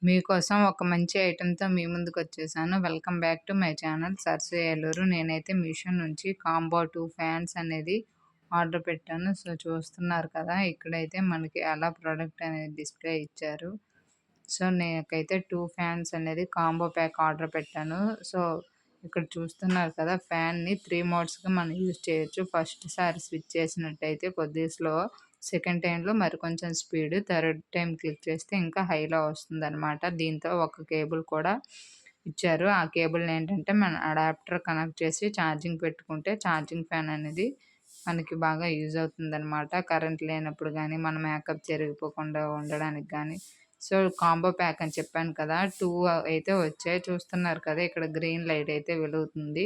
మీకోసం ఒక మంచి ఐటెమ్‌తో మీ ముందుకొచ్చేసాను. Welcome back to my channel Sarasu Eluru. నేనైతే మీషో నుంచి కాంబో 2 ఫ్యాన్స్ అనేది ఆర్డర్ పెట్టాను. సో, చూస్తున్నారు కదా! ఇక్కడైతే మనకి అలా ప్రొడక్ట్ అనేది డిస్‌ప్లే ఇచ్చారు. సో, నాకైతే 2 ఫ్యాన్స్ అనేది కాంబో ప్యాక్ ఆర్డర్ పెట్టాను. సో, ఇక్కడ చూస్తున్నారు కదా! ఫ్యాన్‌ని 3 మోడ్స్‌గా మనం యూజ్ చేయొచ్చు. ఫస్ట్ సారి స్విచ్ చేసినట్టయితే కొద్దిగా స్లో, సెకండ్ టైమ్‌లో మరి కొంచెం స్పీడ్, థర్డ్ టైమ్ క్లిక్ చేస్తే ఇంకా హైలో వస్తుందనమాట. దీంతో ఒక కేబుల్ కూడా ఇచ్చారు. ఆ కేబుల్‌ని ఏంటంటే మన అడాప్టర్ కనెక్ట్ చేసి ఛార్జింగ్ పెట్టుకుంటే ఛార్జింగ్ ఫ్యాన్ అనేది మనకి బాగా యూజ్ అవుతుందనమాట. కరెంట్ లేనప్పుడు గానీ, మన మేకప్ చెరిగిపోకుండా ఉండడానికి గానీ. సో, కాంబో ప్యాక్ అని చెప్పాను కదా! 2 అయితే వచ్చాయి. చూస్తున్నారు కదా! ఇక్కడ గ్రీన్ లైట్ అయితే వెలుగుతుంది.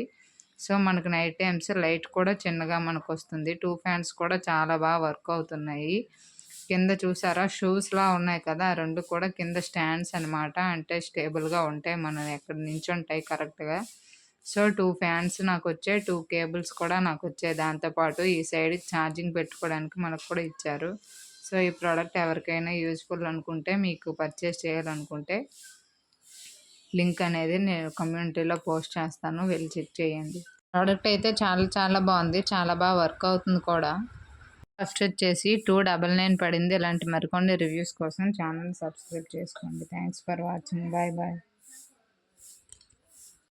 సో, మనకు నైట్ టైమ్స్ లైట్ కూడా చిన్నగా మనకొస్తుంది. 2 ఫ్యాన్స్ కూడా చాలా వర్క్ అవుతున్నాయి. కింద చూసారా షూస్‌లా ఉన్నాయి కదా! ఆ 2 కూడా కింద స్టాండ్స్ అనమాట. అంటే స్టేబుల్‌గా ఉంటాయి. మనం ఎక్కడ నించుంటాయి కరెక్ట్‌గా. So, 2 fans నాకొచ్చాయి. 2 కేబుల్స్ కూడా నాకొచ్చాయి దాంతో పాటు. ఈ సైడ్ ఛార్జింగ్ పెట్టుకోవడానికి మనకు కూడా ఇచ్చారు. సో, ఈ ప్రోడక్ట్ ఎవరికైనా యూజ్‌ఫుల్ అనుకుంటే, మీకు పర్చేస్ చేయాలనుకుంటే లింక్ అనేది నేను కమ్యూనిటీలో పోస్ట్ చేస్తాను. వెళ్ళి చెక్ చేయండి. ప్రోడక్ట్ అయితే చాలా బాగుంది. చాలా వర్క్ అవుతుంది కూడా. కాస్ట్ వచ్చేసి 299 పడింది. ఇలాంటి మరికొన్ని రివ్యూస్ కోసం ఛానల్ సబ్స్క్రైబ్ చేసుకోండి. Thanks for watching. బాయ్.